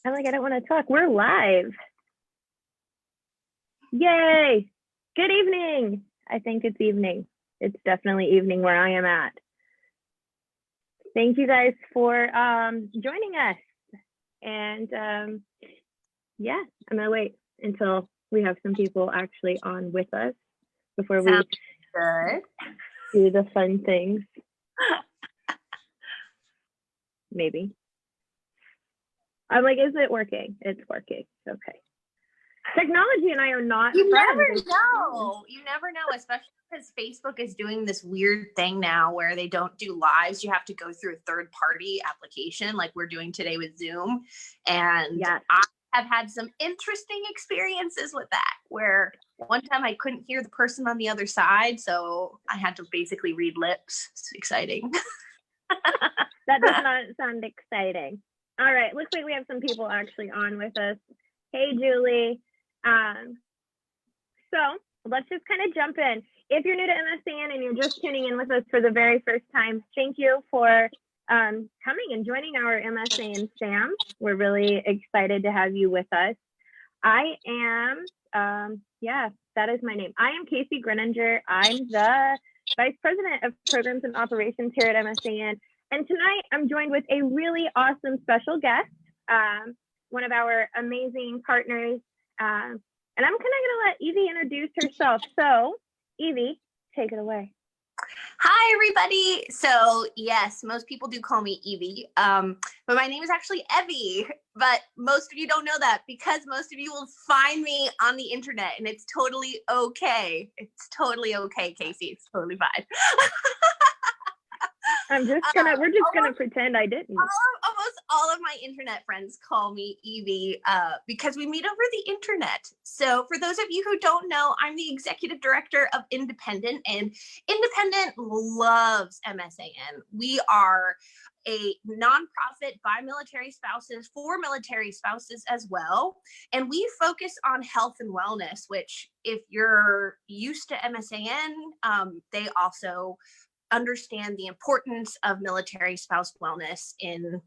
I'm like, I don't want to talk. We're live. Yay. Good evening. I think it's evening. It's definitely evening where I am at. Thank you guys for joining us. And yeah, I'm going to wait until we have some people actually on with us before we good. Do the fun things. Maybe. I'm like, is it working? It's working. Okay. Technology and I are not friends. You never know, especially because Facebook is doing this weird thing now where they don't do lives. You have to go through a third-party application like we're doing today with Zoom. And yes. I have had some interesting experiences with that, where one time I couldn't hear the person on the other side, so I had to basically read lips. It's exciting. That does not sound exciting. All right, looks like we have some people actually on with us. Hey, Julie. So let's just kind of jump in. If you're new to MSAN and you're just tuning in with us for the very first time, thank you for coming and joining our MSAN fam. We're really excited to have you with us. I am, yeah, that is my name. I am Casey Greninger. I'm the Vice President of Programs and Operations here at MSAN. And tonight I'm joined with a really awesome special guest, one of our amazing partners. And I'm kind of going to let Evie introduce herself. So, Evie, take it away. Hi, everybody. So, yes, most people do call me Evie, but my name is actually Evie. But most of you don't know that because most of you will find me on the internet, and it's totally okay. It's totally okay, Casey. It's totally fine. We're just gonna pretend I didn't. Almost all of my internet friends call me Evie because we meet over the internet. So for those of you who don't know, I'm the executive director of Independent, and Independent loves MSAN. We are a nonprofit by military spouses for military spouses as well. And we focus on health and wellness, which if you're used to MSAN, they also understand the importance of military spouse wellness in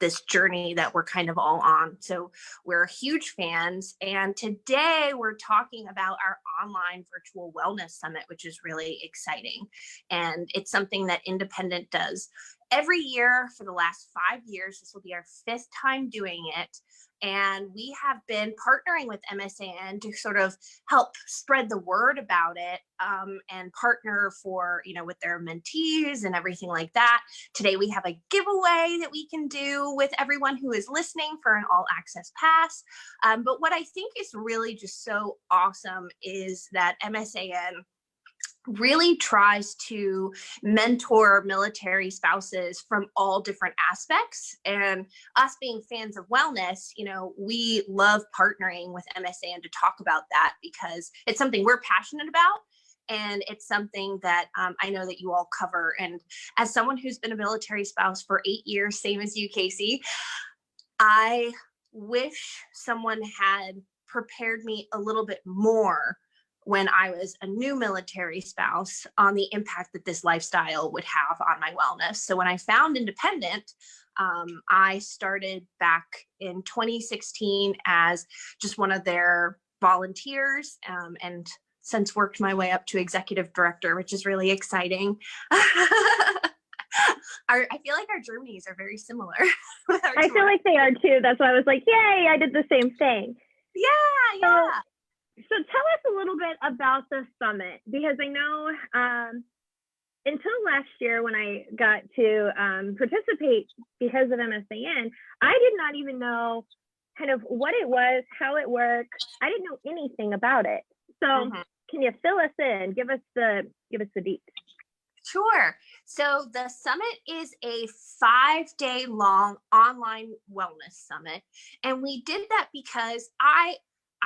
this journey that we're kind of all on. So we're huge fans. And today we're talking about our online virtual wellness summit, which is really exciting. And it's something that Independent does every year for the last 5 years. This will be our 5th time doing it. And we have been partnering with MSAN to sort of help spread the word about it and partner for, with their mentees and everything like that. Today, we have a giveaway that we can do with everyone who is listening for an all access pass. But what I think is really just so awesome is that MSAN really tries to mentor military spouses from all different aspects. And us being fans of wellness, we love partnering with MSAN to talk about that because it's something we're passionate about. And it's something that I know that you all cover. And as someone who's been a military spouse for 8 years, same as you, Casey, I wish someone had prepared me a little bit more when I was a new military spouse on the impact that this lifestyle would have on my wellness. So when I found Independent, I started back in 2016 as just one of their volunteers and since worked my way up to executive director, which is really exciting. I feel like our journeys are very similar. I feel like they are too. That's why I was like, yay, I did the same thing. Yeah. So tell us a little bit about the summit, because I know until last year when I got to participate because of MSAN, I did not even know kind of what it was, how it worked. I didn't know anything about it. So Can you fill us in? Give us the deets. Sure. So the summit is a 5-day long online wellness summit. And we did that because I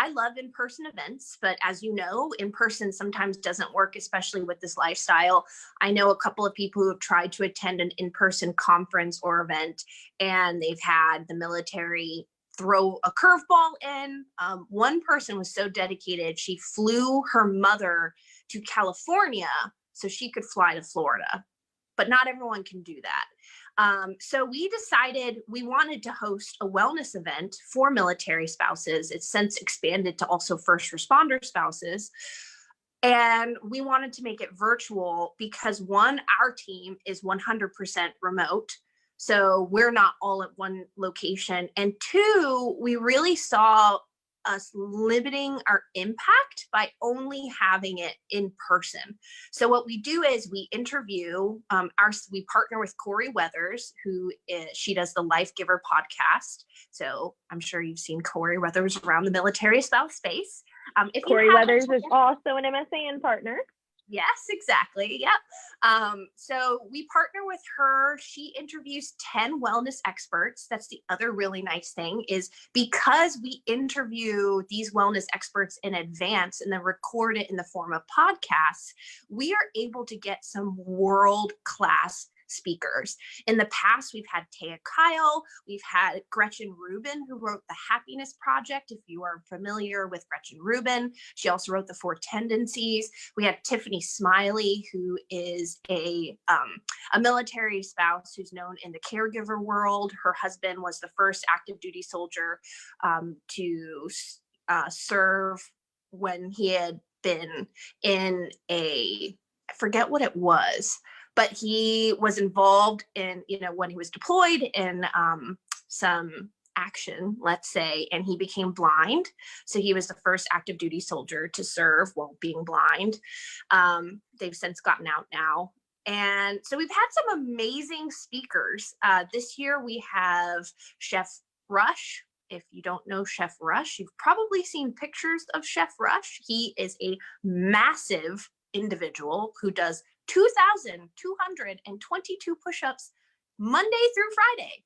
love in-person events, but as you know, in-person sometimes doesn't work, especially with this lifestyle. I know a couple of people who have tried to attend an in-person conference or event, and they've had the military throw a curveball in. One person was so dedicated, she flew her mother to California so she could fly to Florida. But not everyone can do that. So we decided we wanted to host a wellness event for military spouses. It's since expanded to also first responder spouses. And we wanted to make it virtual because one, our team is 100% remote. So we're not all at one location. And two, we really saw us limiting our impact by only having it in person. So what we do is we interview we partner with Corey Weathers, she does the Life Giver podcast. So I'm sure you've seen Corey Weathers around the military spouse space. If Corey Weathers is also an MSAN partner. Yes, exactly. Yep. So we partner with her. She interviews 10 wellness experts. That's the other really nice thing, is because we interview these wellness experts in advance and then record it in the form of podcasts, we are able to get some world-class speakers. In the past, we've had Taya Kyle, we've had Gretchen Rubin, who wrote The Happiness Project. If you are familiar with Gretchen Rubin, she also wrote The Four Tendencies. We have Tiffany Smiley, who is a military spouse who's known in the caregiver world. Her husband was the first active duty soldier to serve when he had been in I forget what it was, but he was involved in, when he was deployed in some action, let's say, and he became blind. So he was the first active duty soldier to serve while being blind. They've since gotten out now. And so we've had some amazing speakers. This year we have Chef Rush. If you don't know Chef Rush, you've probably seen pictures of Chef Rush. He is a massive individual who does 2,222 push-ups Monday through Friday.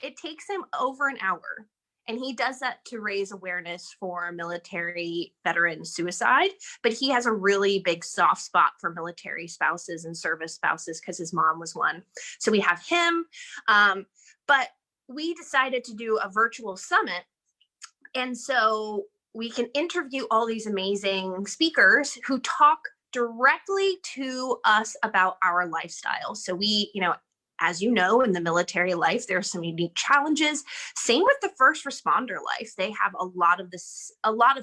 It takes him over an hour. And he does that to raise awareness for military veteran suicide. But he has a really big soft spot for military spouses and service spouses because his mom was one. So we have him. But we decided to do a virtual summit. And so we can interview all these amazing speakers who talk directly to us about our lifestyle. So we, as you know, in the military life, there are some unique challenges. Same with the first responder life. They have a lot of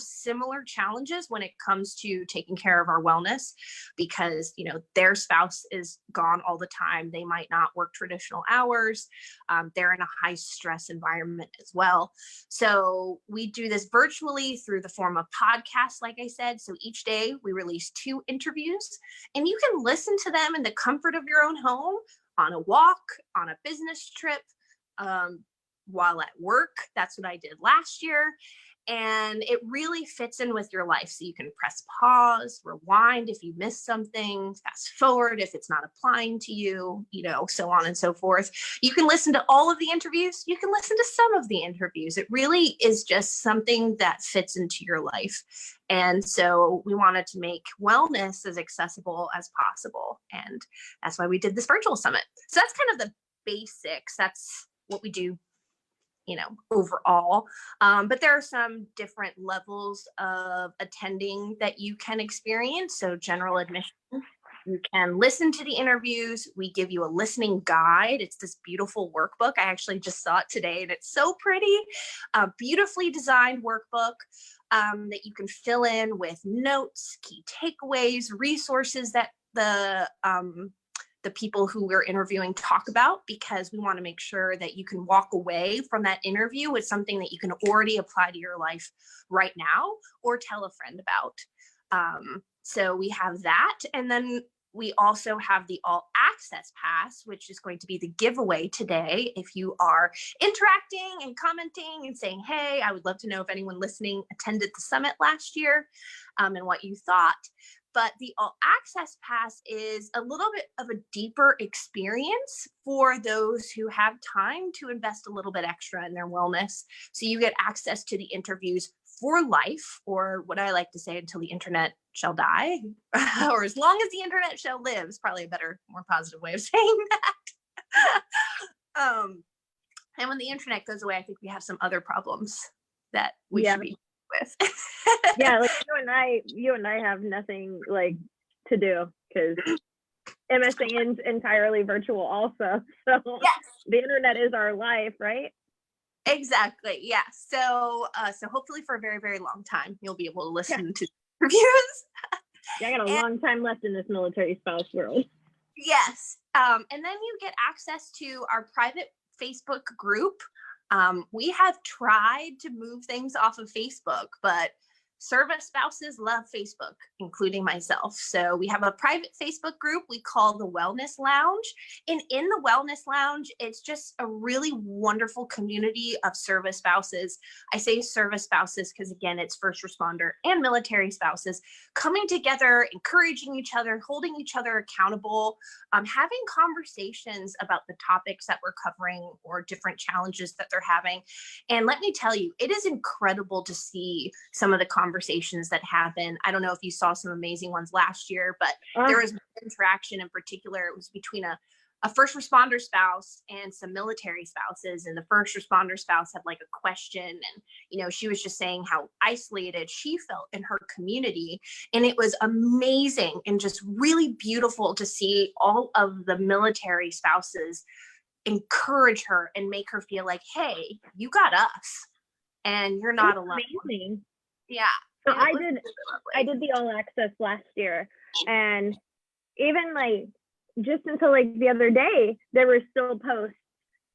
similar challenges when it comes to taking care of our wellness because, their spouse is gone all the time. They might not work traditional hours. They're in a high stress environment as well. So we do this virtually through the form of podcasts, like I said. So each day we release 2 interviews and you can listen to them in the comfort of your own home, on a walk, on a business trip, while at work. That's what I did last year. And it really fits in with your life. So you can press pause, rewind if you missed something, fast forward if it's not applying to you, so on and so forth. You can listen to all of the interviews. You can listen to some of the interviews. It really is just something that fits into your life. And so we wanted to make wellness as accessible as possible. And that's why we did this virtual summit. So that's kind of the basics. That's what we do, overall. But there are some different levels of attending that you can experience. So general admission, you can listen to the interviews. We give you a listening guide. It's this beautiful workbook. I actually just saw it today and it's so pretty. A beautifully designed workbook that you can fill in with notes, key takeaways, resources that the people who we're interviewing talk about, because we want to make sure that you can walk away from that interview with something that you can already apply to your life right now or tell a friend about. So we have that. And then we also have the all access pass, which is going to be the giveaway today. If you are interacting and commenting and saying, hey, I would love to know if anyone listening attended the summit last year and what you thought. But the all access pass is a little bit of a deeper experience for those who have time to invest a little bit extra in their wellness. So you get access to the interviews for life, or what I like to say, until the internet shall die, or as long as the internet shall live is probably a better, more positive way of saying that. And when the internet goes away, I think we have some other problems that we should be with. Yeah, like you and I have nothing like to do because MSAN's entirely virtual also. So Yes. the internet is our life, right? Exactly. Yeah. So hopefully for a very, very long time, you'll be able to listen to reviews. Yeah, I got a long time left in this military spouse world. Yes. And then you get access to our private Facebook group. We have tried to move things off of Facebook, but service spouses love Facebook, including myself. So we have a private Facebook group we call the Wellness Lounge. And in the Wellness Lounge, it's just a really wonderful community of service spouses. I say service spouses because, again, it's first responder and military spouses coming together, encouraging each other, holding each other accountable, having conversations about the topics that we're covering or different challenges that they're having. And let me tell you, it is incredible to see some of the conversations that happen. I don't know if you saw some amazing ones last year, but there was interaction in particular. It was between a first responder spouse and some military spouses, and the first responder spouse had like a question, and she was just saying how isolated she felt in her community, and it was amazing and just really beautiful to see all of the military spouses encourage her and make her feel like, hey, you got us and you're not alone. Amazing. Yeah. So I did the all access last year, and even like just until like the other day, there were still posts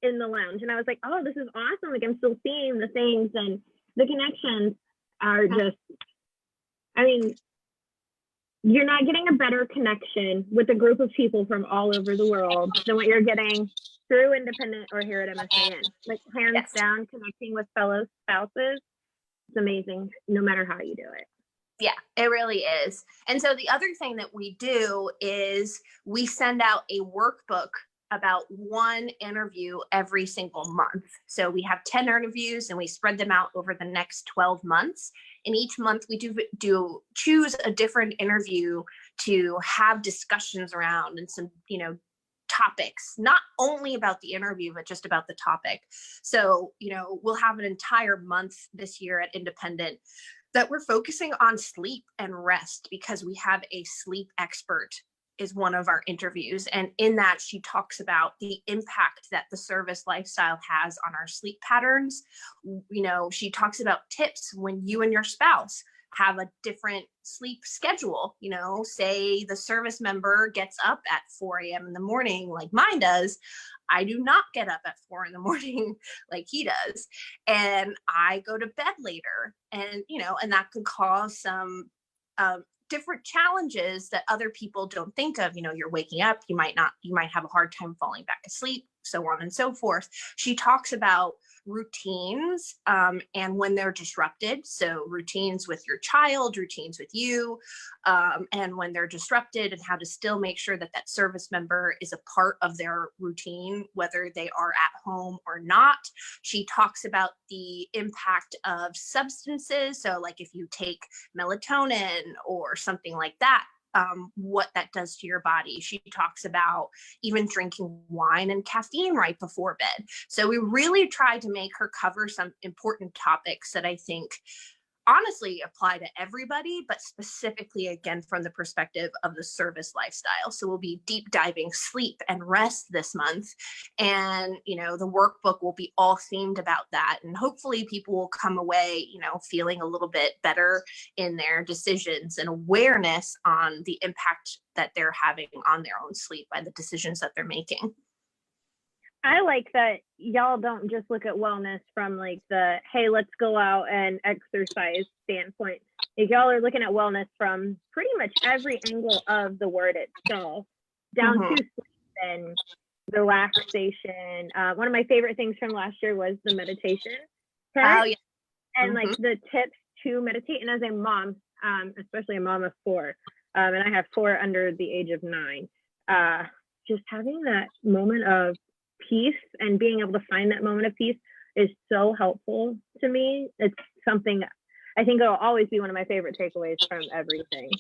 in the lounge, and I was like, oh, this is awesome. Like I'm still seeing the things, and the connections are just, I mean, you're not getting a better connection with a group of people from all over the world than what you're getting through Independent or here at MSAN. Like hands down, connecting with fellow spouses, it's amazing no matter how you do it. Yeah, it really is. And so the other thing that we do is we send out a workbook about one interview every single month. So we have 10 interviews and we spread them out over the next 12 months. And each month we do choose a different interview to have discussions around and some, topics, not only about the interview, but just about the topic. So, we'll have an entire month this year at Independent that we're focusing on sleep and rest, because we have a sleep expert is one of our interviews. And in that, she talks about the impact that the service lifestyle has on our sleep patterns. She talks about tips when you and your spouse have a different sleep schedule. Say the service member gets up at 4 a.m. in the morning, like mine does. I do not get up at 4 in the morning like he does. And I go to bed later, and, and that could cause some different challenges that other people don't think of. You're waking up, you might have a hard time falling back asleep, so on and so forth. She talks about routines and when they're disrupted. So routines with your child, routines with you, and when they're disrupted, and how to still make sure that that service member is a part of their routine, whether they are at home or not. She talks about the impact of substances. So like if you take melatonin or something like that, what that does to your body. She talks about even drinking wine and caffeine right before bed. So we really tried to make her cover some important topics that I think honestly apply to everybody, but specifically, again, from the perspective of the service lifestyle. So we'll be deep diving sleep and rest this month. And, the workbook will be all themed about that. And hopefully people will come away, feeling a little bit better in their decisions and awareness on the impact that they're having on their own sleep by the decisions that they're making. I like that y'all don't just look at wellness from like the, hey, let's go out and exercise standpoint. Like y'all are looking at wellness from pretty much every angle of the word itself, down to sleep and relaxation. One of my favorite things from last year was the meditation part, and like the tips to meditate. And as a mom, especially a mom of 4, and I have 4 under the age of 9, just having that moment of peace and being able to find that moment of peace is so helpful to me. It's something I think it'll always be one of my favorite takeaways from everything.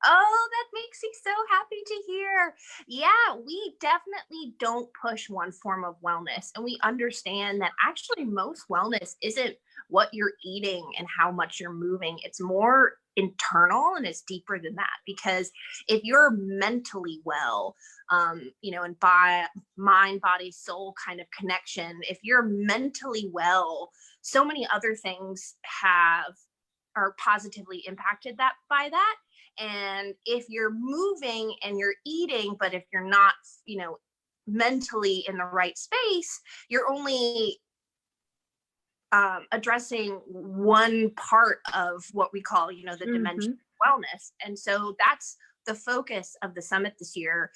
Oh, that makes me so happy to hear. Yeah, we definitely don't push one form of wellness. And we understand that actually most wellness isn't what you're eating and how much you're moving. It's more internal and it's deeper than that. Because if you're mentally well, and by mind, body, soul kind of connection, if you're mentally well, so many other things are positively impacted by that. And if you're moving and you're eating, but if you're not, mentally in the right space, you're only addressing one part of what we call, the dimension of wellness. And so that's the focus of the summit this year.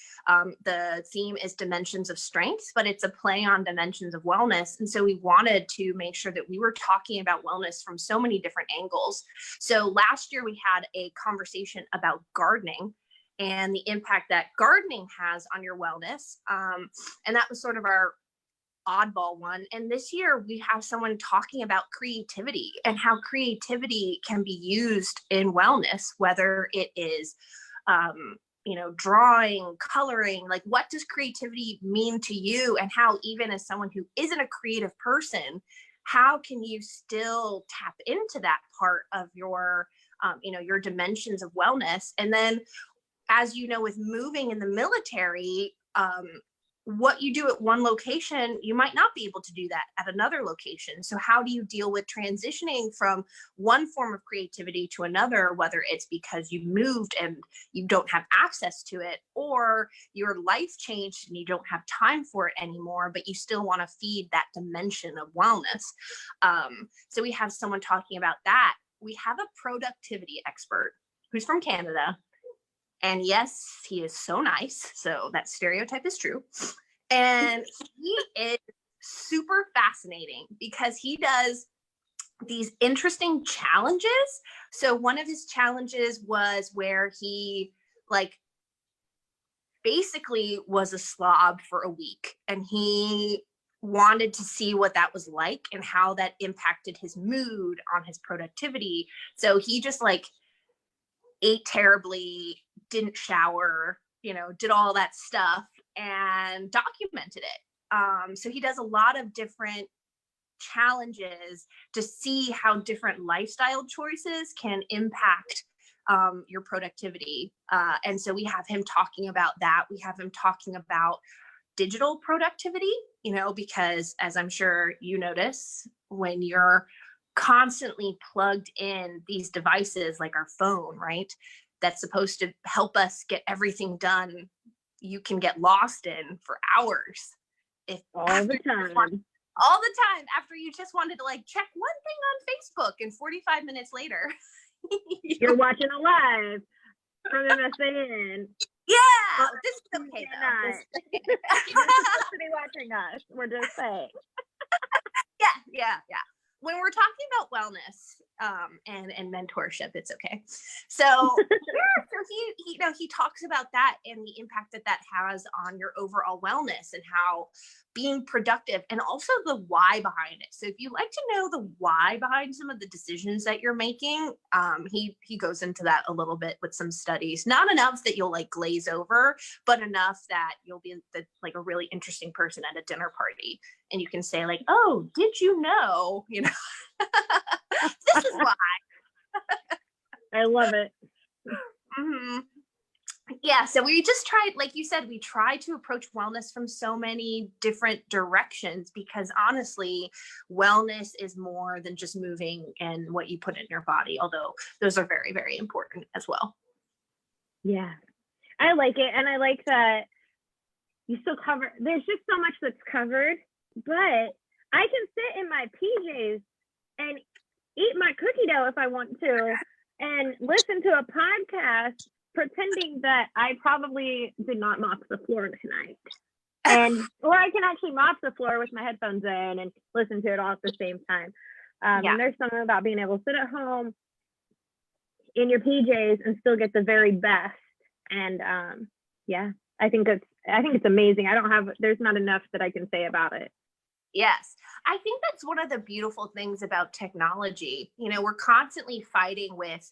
The theme is Dimensions of Strength, but it's a play on dimensions of wellness. And so we wanted to make sure that we were talking about wellness from so many different angles. So last year we had a conversation about gardening and the impact that gardening has on your wellness. And that was sort of our oddball one. And this year we have someone talking about creativity and how creativity can be used in wellness, whether it is drawing, coloring, like what does creativity mean to you, and how even as someone who isn't a creative person, how can you still tap into that part of your your dimensions of wellness. And then, as you know, with moving in the military, what you do at one location, you might not be able to do that at another location. So how do you deal with transitioning from one form of creativity to another, whether it's because you moved and you don't have access to it, or your life changed and you don't have time for it anymore, but you still want to feed that dimension of wellness. So we have someone talking about that. We have a productivity expert who's from Canada. And yes, he is so nice. So that stereotype is true. And he is super fascinating because he does these interesting challenges. So one of his challenges was where he basically was a slob for a week, and he wanted to see what that was like and how that impacted his mood on his productivity. So he just ate terribly, didn't shower, did all that stuff and documented it. So he does a lot of different challenges to see how different lifestyle choices can impact your productivity. And so we have him talking about that. We have him talking about digital productivity, because as I'm sure you notice, when you're constantly plugged in these devices like our phone, right, that's supposed to help us get everything done, you can get lost in for hours. All the time after you just wanted to check one thing on Facebook, and 45 minutes later you're watching a live from MSAN. Yeah, this is okay though. You're supposed to be watching us. We're just saying. Yeah. When we're talking about wellness and mentorship, it's okay. So he talks about that and the impact that has on your overall wellness and how being productive, and also the why behind it. So if you like to know the why behind some of the decisions that you're making, he goes into that a little bit with some studies. Not enough that you'll like glaze over, but enough that you'll be like a really interesting person at a dinner party, and you can say like, "Oh, did you know?" You know, this is why. I love it. Mm-hmm. Yeah, so we just tried, like you said, we try to approach wellness from so many different directions, because honestly, wellness is more than just moving and what you put in your body, although those are very, very important as well. Yeah, I like it. And I like that you still cover, there's just so much that's covered, but I can sit in my PJs and eat my cookie dough if I want to and listen to a podcast pretending that I probably did not mop the floor tonight. Or I can actually mop the floor with my headphones in and listen to it all at the same time. And there's something about being able to sit at home in your PJs and still get the very best. And I think it's amazing. There's not enough that I can say about it. Yes. I think that's one of the beautiful things about technology. We're constantly fighting with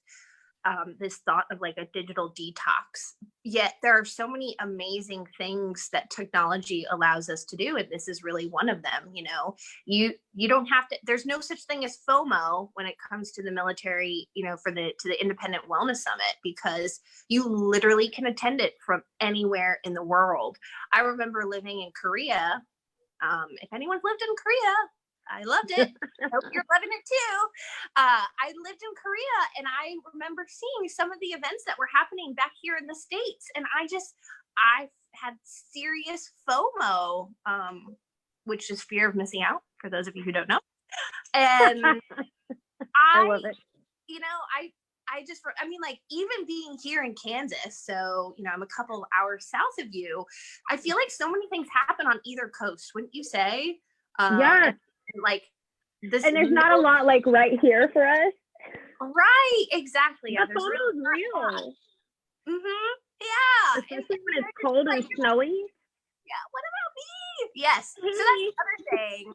this thought of like a digital detox. Yet there are so many amazing things that technology allows us to do, and this is really one of them. You know, you don't have to. There's no such thing as FOMO when it comes to the military. You know, to the Independent Wellness Summit, because you literally can attend it from anywhere in the world. I remember living in Korea. If anyone's lived in Korea, I loved it. I hope you're loving it too. I lived in Korea, and I remember seeing some of the events that were happening back here in the States. And I had serious FOMO, which is fear of missing out, for those of you who don't know. And I love it. You know, I mean, like, even being here in Kansas, so, you know, I'm a couple of hours south of you, I feel like so many things happen on either coast, wouldn't you say? Yes. And like this, and there's not a lot like right here for us. Right, exactly. The FOMO is real. Yeah. Especially when it's cold and snowy. Yeah, what about me? Yes. So that's the other thing.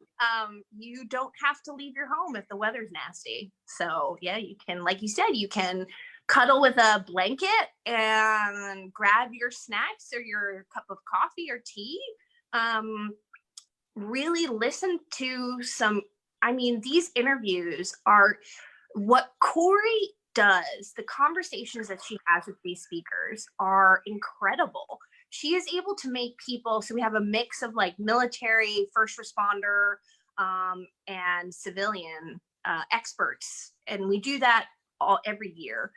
You don't have to leave your home if the weather's nasty. So yeah, you can, like you said, you can cuddle with a blanket and grab your snacks or your cup of coffee or tea. Really listen to these interviews are what Corey does. The conversations that she has with these speakers are incredible. She is able to make people, so we have a mix of like military, first responder, and civilian experts. And we do that every year.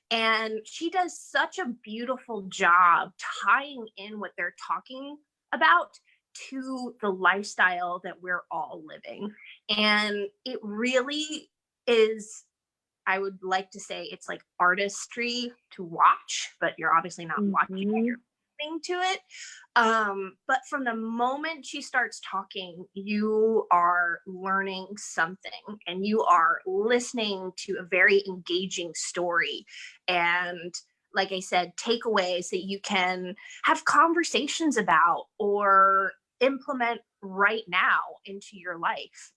And she does such a beautiful job tying in what they're talking about to the lifestyle that we're all living. And it really is, I would like to say, it's like artistry to watch, but you're obviously not watching it, you're listening to it. But from the moment she starts talking, you are learning something, and you are listening to a very engaging story. And like I said, takeaways that you can have conversations about or implement right now into your life.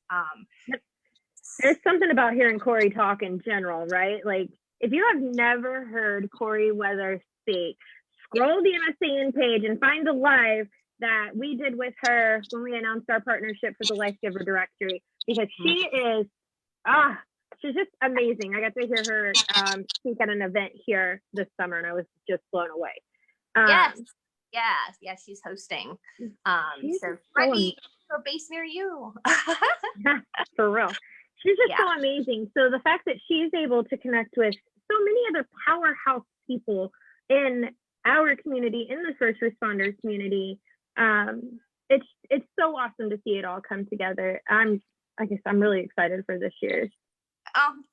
There's something about hearing Corey talk in general, right? Like, if you have never heard Corey Weather speak, scroll the MSAN page and find the live that we did with her when we announced our partnership for the Life Giver Directory, because she is, she's just amazing. I got to hear her speak at an event here this summer, and I was just blown away. Yes, she's hosting. She's so Freddie, a base near you. For real. She's just so amazing. So the fact that she's able to connect with so many other powerhouse people in our community, in the first responders community, it's so awesome to see it all come together. I'm really excited for this year's.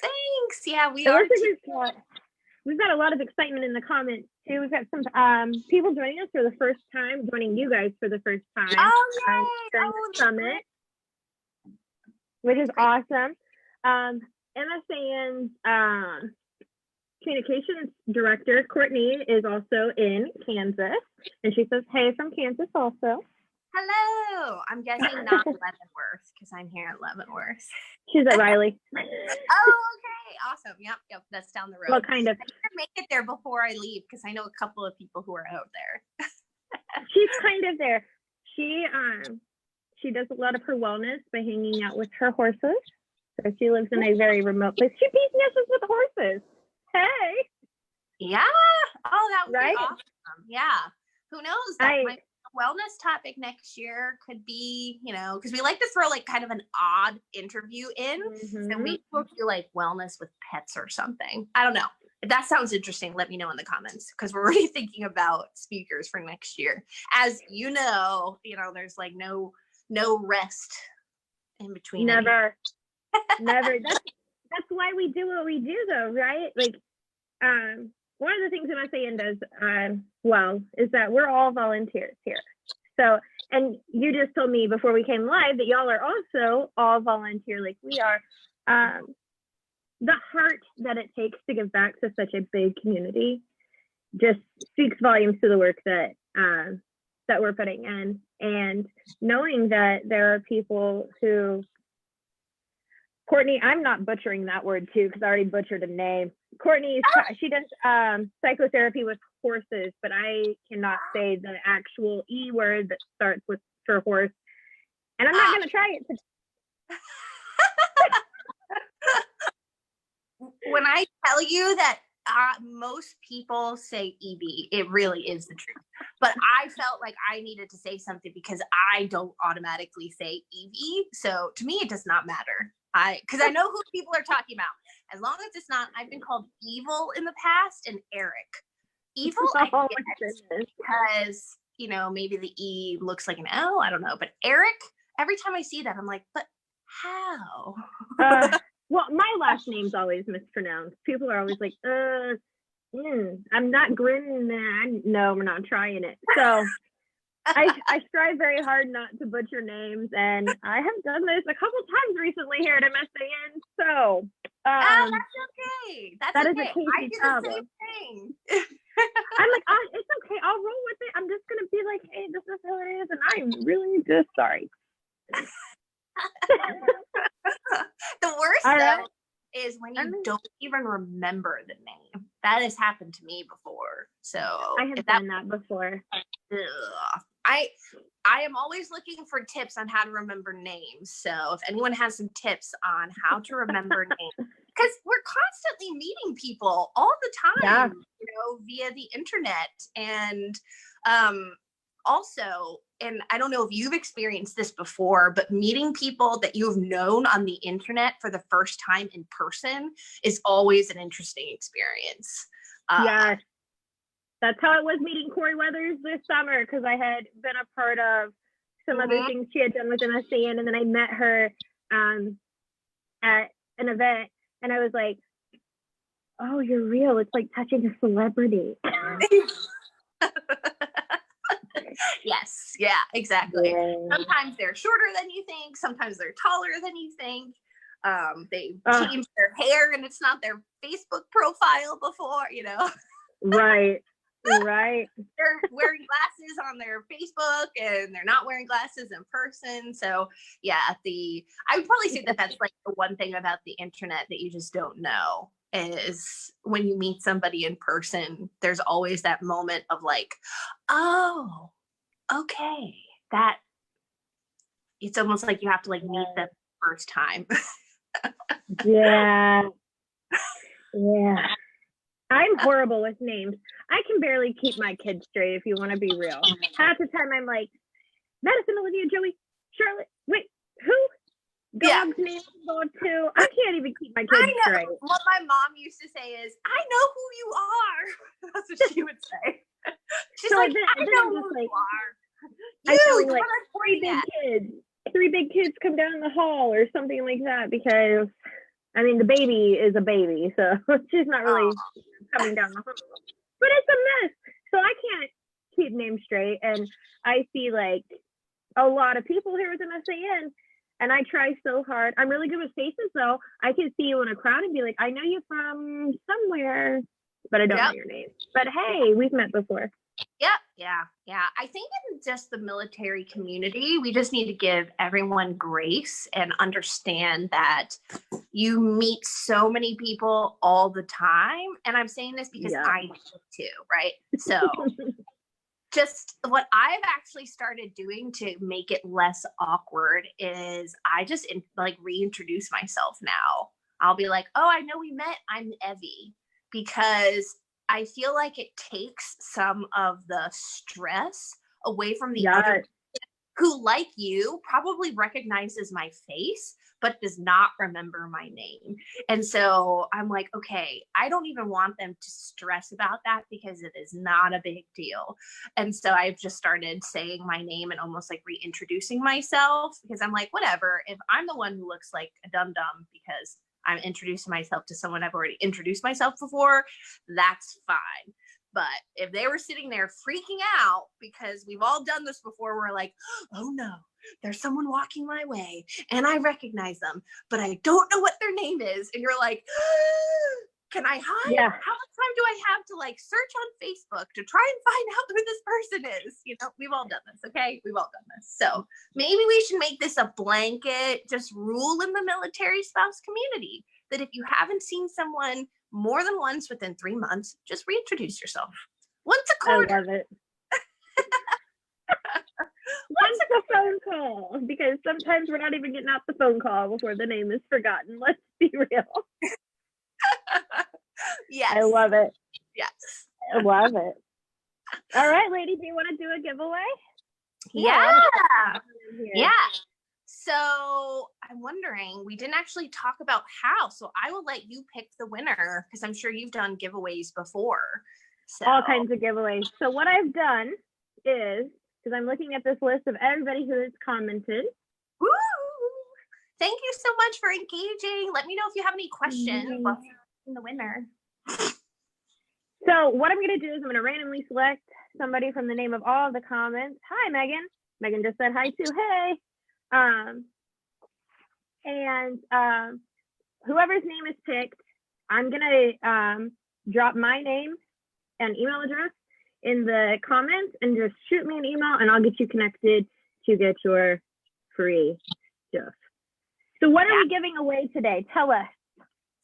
Thanks. Yeah, we are. We've got a lot of excitement in the comments too. We've got some people joining us for the first time, joining you guys for the first time during the summit, which is awesome. MSAN's communications director, Courtney, is also in Kansas, and she says, hey, from Kansas also. Hello. I'm guessing not Leavenworth, because I'm here at Leavenworth. She's at Riley. Oh, okay. Awesome. Yep. That's down the road. Well, kind of. I need to make it there before I leave, because I know a couple of people who are out there. She's kind of there. She does a lot of her wellness by hanging out with her horses. So she lives in a very remote place. She beats nesses with horses. Hey. Yeah. Oh, that would be awesome. Yeah. Who knows? That might be a wellness topic next year. Could be, because we like to throw like kind of an odd interview in. So we could do like wellness with pets or something. I don't know. If that sounds interesting, let me know in the comments, because we're already thinking about speakers for next year. As you know, there's like no rest in between. Never. That's why we do what we do, though, right? Like, one of the things that MSAN does is that we're all volunteers here. So, and you just told me before we came live that y'all are also all volunteer like we are. The heart that it takes to give back to such a big community just speaks volumes to the work that we're putting in, and knowing that there are people who, Courtney, I'm not butchering that word too, because I already butchered a name. Courtney, she does psychotherapy with horses, but I cannot say the actual E word that starts with for horse. And I'm not going to try it. When I tell you that most people say EB, it really is the truth. But I felt like I needed to say something because I don't automatically say EV. So to me, it does not matter. Because I know who people are talking about. As long as it's not, I've been called evil in the past and Eric. Evil, I get because, you know, maybe the E looks like an L. I don't know. But Eric, every time I see that, I'm like, but how? Well, my last name's always mispronounced. People are always like, I'm not grinning. No, we're not trying it. So I strive very hard not to butcher names, and I have done this a couple times recently here at MSAN. So that's okay. That's that okay. is a I do the same thing. I'm like, it's okay. I'll roll with it. I'm just gonna be like, hey, this is how it is, and I'm really just sorry. The worst though is when you don't even remember the name. That has happened to me before. So I have done that before. I am always looking for tips on how to remember names. So if anyone has some tips on how to remember names, because we're constantly meeting people all the time, you know, via the internet. And also, and I don't know if you've experienced this before, but meeting people that you've known on the internet for the first time in person is always an interesting experience. Yes. That's how it was meeting Corey Weathers this summer, because I had been a part of some other things she had done with MSAN, and then I met her at an event, and I was like, oh, you're real. It's like touching a celebrity. Yes, yeah, exactly. Yeah. Sometimes they're shorter than you think. Sometimes they're taller than you think. They change their hair and it's not their Facebook profile before, you know. Right. They're wearing glasses on their Facebook and they're not wearing glasses in person. So yeah, I would probably say that that's like the one thing about the internet that you just don't know is when you meet somebody in person, there's always that moment of like, oh, okay, that it's almost like you have to like meet them first time. Yeah. I'm horrible with names. I can barely keep my kids straight, if you want to be real. Half the time I'm like, Madison, Olivia, Joey, Charlotte, wait, who? Dog's name dog too. I can't even keep my kids straight. What my mom used to say is, I know who you are. That's what she would say. She's so like, I know who you are. You, like three big kids come down the hall or something like that, because I mean the baby is a baby, so she's not really coming down the hall. But it's a mess. So I can't keep names straight. And I see like a lot of people here with MSAN, and I try so hard. I'm really good with faces though. I can see you in a crowd and be like, I know you from somewhere, but I don't know your name. But hey, we've met before. Yeah. I think in just the military community, we just need to give everyone grace and understand that you meet so many people all the time. And I'm saying this because I do too, right? So just what I've actually started doing to make it less awkward is I just like reintroduce myself now. I'll be like, oh, I know we met. I'm Evie, because I feel like it takes some of the stress away from the other who, like you, probably recognizes my face, but does not remember my name. And so I'm like, okay, I don't even want them to stress about that because it is not a big deal. And so I've just started saying my name and almost like reintroducing myself, because I'm like, whatever, if I'm the one who looks like a dum-dum because I'm introducing myself to someone I've already introduced myself before, that's fine. But if they were sitting there freaking out, because we've all done this before, we're like, oh no, there's someone walking my way and I recognize them, but I don't know what their name is. And you're like, can I hide? Yeah. How much time do I have to like search on Facebook to try and find out who this person is? You know, we've all done this. Okay. We've all done this. So maybe we should make this a blanket just rule in the military spouse community, that if you haven't seen someone more than once within 3 months, just reintroduce yourself. Once a I quarter. love it. Once a phone call, because sometimes we're not even getting out the phone call before the name is forgotten. Let's be real. Yes. I love it. Yes. I love it. All right, lady, do you want to do a giveaway? Yeah. Yeah. So I'm wondering, we didn't actually talk about how, so I will let you pick the winner because I'm sure you've done giveaways before. So. All kinds of giveaways. So what I've done is, because I'm looking at this list of everybody who has commented. Woo! Thank you so much for engaging. Let me know if you have any questions while you're the winner. So what I'm going to do is I'm going to randomly select somebody from the name of all of the comments. Hi, Megan. Megan just said hi too. Hey. Whoever's name is picked, I'm going to drop my name and email address in the comments and just shoot me an email and I'll get you connected to get your free stuff. So what are we giving away today? Tell us.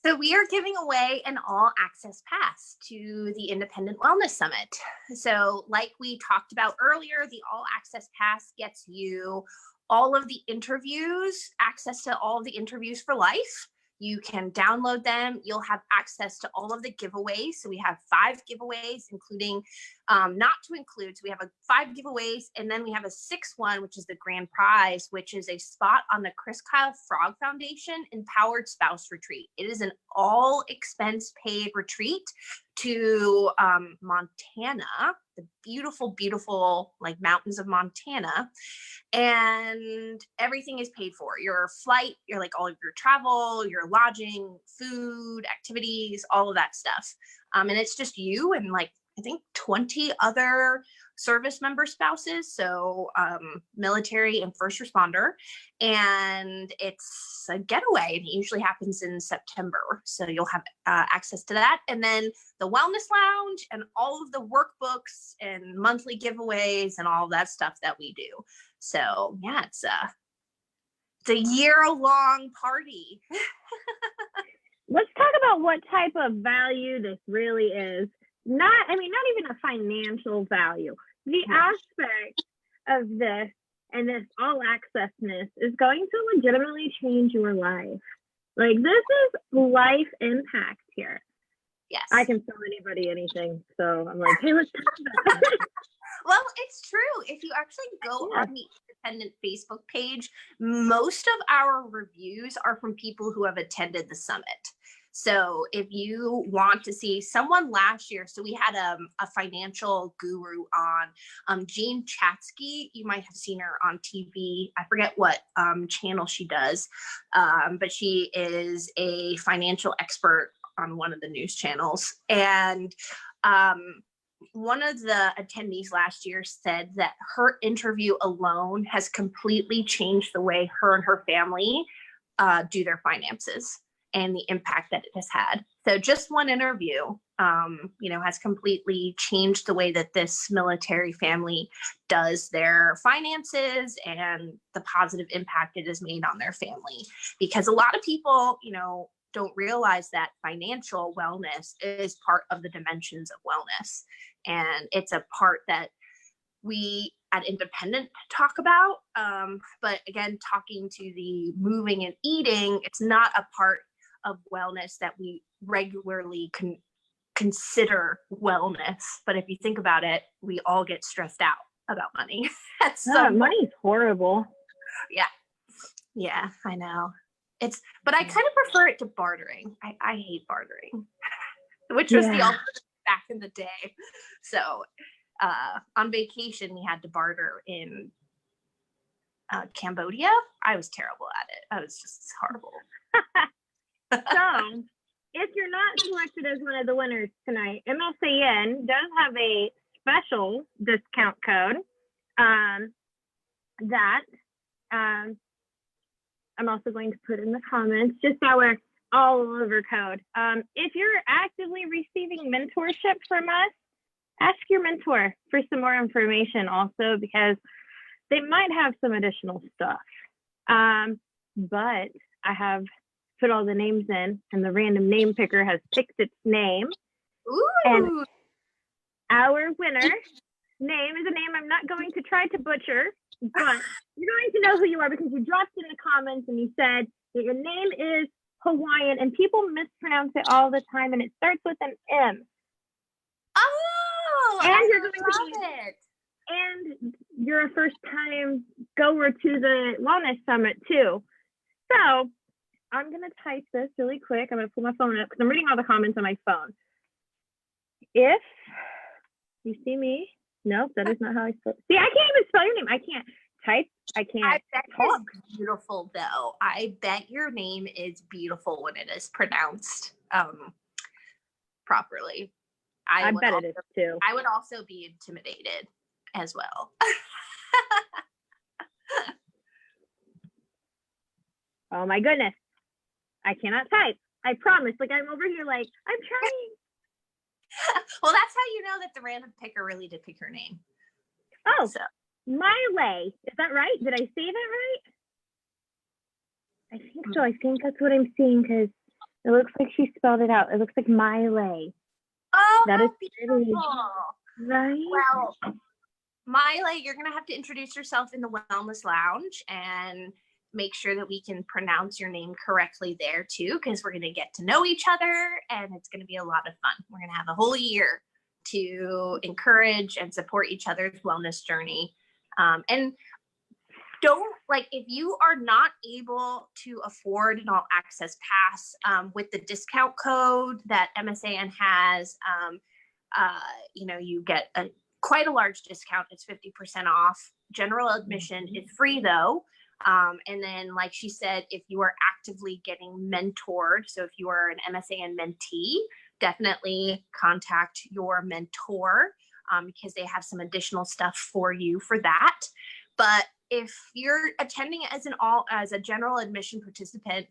So we are giving away an all access pass to the Independent Wellness Summit. So like we talked about earlier, the all access pass gets you all of the interviews, access to all of the interviews for life. You can download them. You'll have access to all of the giveaways. So we have 5 giveaways, including not to include. So we have 5 giveaways, and then we have a 6th one, which is the grand prize, which is a spot on the Chris Kyle Frog Foundation Empowered Spouse Retreat. It is an all expense paid retreat to Montana, the beautiful, beautiful like mountains of Montana. And everything is paid for. Your flight, your like all of your travel, your lodging, food, activities, all of that stuff. And it's just you and like, I think 20 other service member spouses. So military and first responder. And it's a getaway. And it usually happens in September. So you'll have access to that. And then the wellness lounge and all of the workbooks and monthly giveaways and all of that stuff that we do. So yeah, it's a year-long party. Let's talk about what type of value this really is. Not even a financial value. The aspect of this and this all accessness is going to legitimately change your life. Like this is life impact here. Yes. I can sell anybody anything. So I'm like, hey, let's talk about it. Well, it's true. If you actually go on the Independent Facebook page, most of our reviews are from people who have attended the summit. So if you want to see someone last year, so we had a financial guru on, Jean Chatsky. You might have seen her on TV. I forget what channel she does, but she is a financial expert on one of the news channels. And one of the attendees last year said that her interview alone has completely changed the way her and her family do their finances and the impact that it has had. So just one interview, has completely changed the way that this military family does their finances and the positive impact it has made on their family. Because a lot of people, don't realize that financial wellness is part of the dimensions of wellness. And it's a part that we at Independent talk about. But again, talking to the moving and eating, it's not a part of wellness that we regularly consider wellness. But if you think about it, we all get stressed out about money. Money's horrible. Yeah, I know. But I kind of prefer it to bartering. I hate bartering, which was the alternative back in the day. So on vacation, we had to barter in Cambodia. I was terrible at it. I was just horrible. So if you're not selected as one of the winners tonight, MSAN does have a special discount code that I'm also going to put in the comments, just our all over code. If you're actively receiving mentorship from us, ask your mentor for some more information also, because they might have some additional stuff. But I have put all the names in, and the random name picker has picked its name. Ooh. And our winner name is a name I'm not going to try to butcher, but you're going to know who you are because you dropped in the comments and you said that your name is Hawaiian, and people mispronounce it all the time, and it starts with an M. Oh, and you're going love to be, it. and you're a first-time goer to the Wellness Summit too. So I'm gonna type this really quick. I'm gonna pull my phone up because I'm reading all the comments on my phone. If you see me, nope, that is not how I spell. See, I can't even spell your name. I can't type. I can't I bet talk. it's beautiful though. I bet your name is beautiful when it is pronounced properly. I bet it is too. I would also be intimidated as well. Oh my goodness. I cannot type. I promise. Like, I'm over here like, I'm trying. Well, that's how you know that the random picker really did pick her name. Oh, so Miley. Is that right? Did I say that right? I think so. I think that's what I'm seeing because it looks like she spelled it out. It looks like Miley. Oh, that is beautiful. Pretty, right? Well, Miley, you're going to have to introduce yourself in the Wellness Lounge and make sure that we can pronounce your name correctly there too, because we're going to get to know each other and it's going to be a lot of fun. We're going to have a whole year to encourage and support each other's wellness journey. And don't, like, if you are not able to afford an all access pass with the discount code that MSAN has, you get quite a large discount. It's 50% off. General admission is free though. And then, like she said, if you are actively getting mentored, so if you are an MSAN mentee, definitely contact your mentor because they have some additional stuff for you for that. But if you're attending as a general admission participant,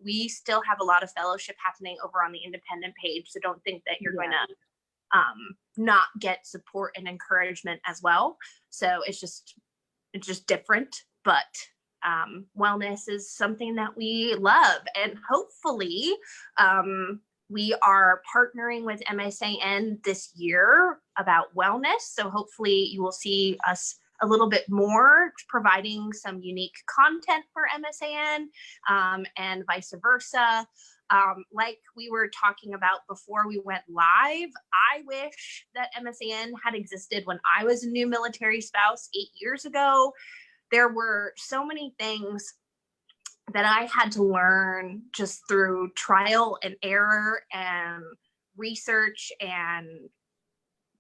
we still have a lot of fellowship happening over on the independent page. So don't think that you're going to not get support and encouragement as well. So it's just different, but wellness is something that we love, and hopefully we are partnering with MSAN this year about wellness. So hopefully you will see us a little bit more providing some unique content for MSAN and vice versa. Like we were talking about before we went live, I wish that MSAN had existed when I was a new military spouse 8 years ago. There were so many things that I had to learn just through trial and error and research and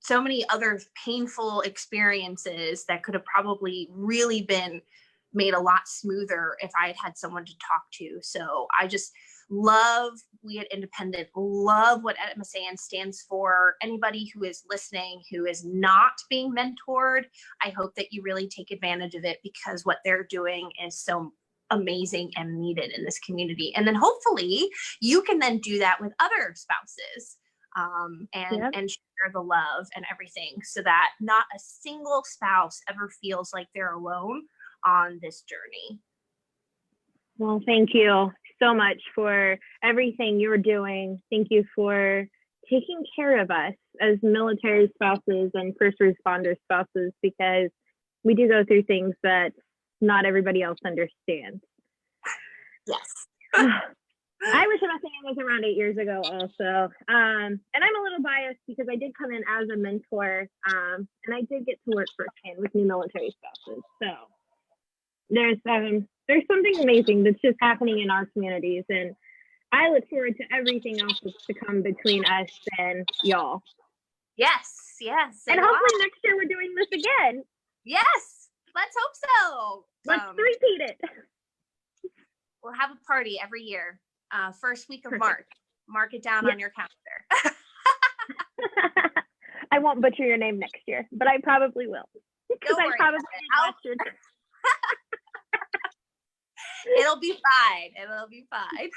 so many other painful experiences that could have probably really been made a lot smoother if I had had someone to talk to. So I just love We at Independent, love what MSAN stands for. Anybody who is listening who is not being mentored, I hope that you really take advantage of it because what they're doing is so amazing and needed in this community. And then hopefully you can then do that with other spouses and share the love and everything so that not a single spouse ever feels like they're alone on this journey. Well, thank you so much for everything you're doing. Thank you for taking care of us as military spouses and first responder spouses, because we do go through things that not everybody else understands. Yes. I wish MSAN was around 8 years ago also. And I'm a little biased because I did come in as a mentor and I did get to work firsthand with new military spouses. So there's something amazing that's just happening in our communities. And I look forward to everything else that's to come between us and y'all. Yes. And hopefully next year we're doing this again. Yes, let's hope so. Let's repeat it. We'll have a party every year. First week of Perfect. March. Mark it down on your calendar. I won't butcher your name next year, but I probably will. Because I probably did last year. It'll be fine.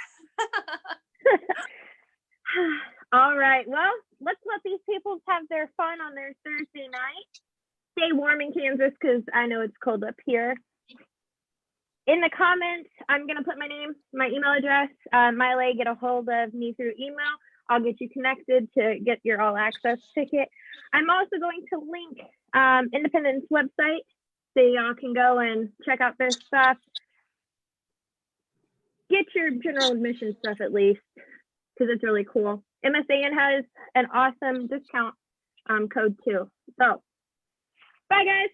All right. Well, let's let these people have their fun on their Thursday night. Stay warm in Kansas because I know it's cold up here. in the comments, I'm going to put my name, my email address. Miley, get a hold of me through email. I'll get you connected to get your all access ticket. I'm also going to link Independence website so y'all can go and check out their stuff. Get your general admission stuff at least, because it's really cool. MSAN has an awesome discount code too. So, bye guys.